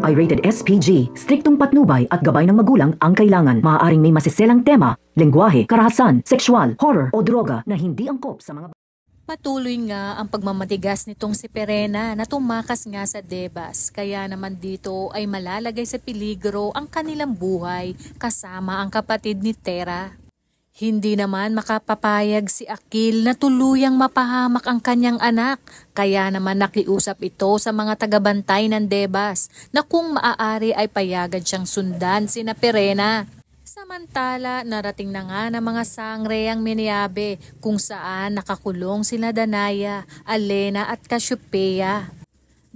ay rated SPG. Striktong patnubay at gabay ng magulang ang kailangan. Maaaring may masiselang tema, lengguwahe, karahasan, sexual, horror o droga na hindi angkop sa mga... Patuloy nga ang pagmamatigas nitong si Perena na tumakas nga sa Debas. Kaya naman dito ay malalagay sa peligro ang kanilang buhay kasama ang kapatid ni Tera. Hindi naman makapapayag si Akil na tuluyang mapahamak ang kanyang anak. Kaya naman nakiusap ito sa mga tagabantay ng Debas na kung maaari ay payagan siyang sundan sina Perena. Samantala, narating na nga ng mga sangre ang Miniabe kung saan nakakulong sina Danaya, Alena at Cassiopeia.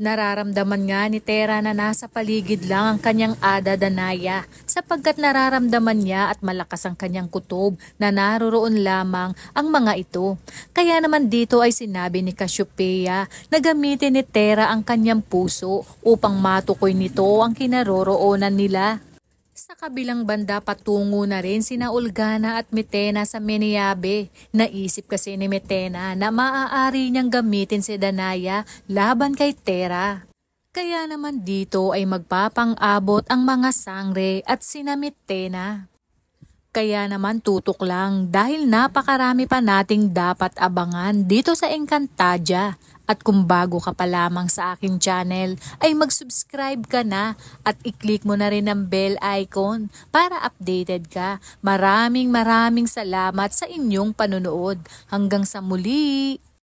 Nararamdaman nga ni Tera na nasa paligid lang ang kanyang ada Danaya sapagkat nararamdaman niya at malakas ang kanyang kutob na naroroon lamang ang mga ito. Kaya naman dito ay sinabi ni Cassiopeia na gamitin ni Tera ang kanyang puso upang matukoy nito ang kinaroroonan nila. Sa kabilang banda patungo na rin sina Olgana at Metena sa Meniabe. Naisip kasi ni Metena na maaari niyang gamitin si Danaya laban kay Tera. Kaya naman dito ay magpapang-abot ang mga sangre at sina Metena. Kaya naman tutok lang dahil napakarami pa nating dapat abangan dito sa Encantadia. At kung bago ka pa lamang sa aking channel ay mag-subscribe ka na at i-click mo na rin ang bell icon para updated ka. Maraming salamat sa inyong panunood. Hanggang sa muli!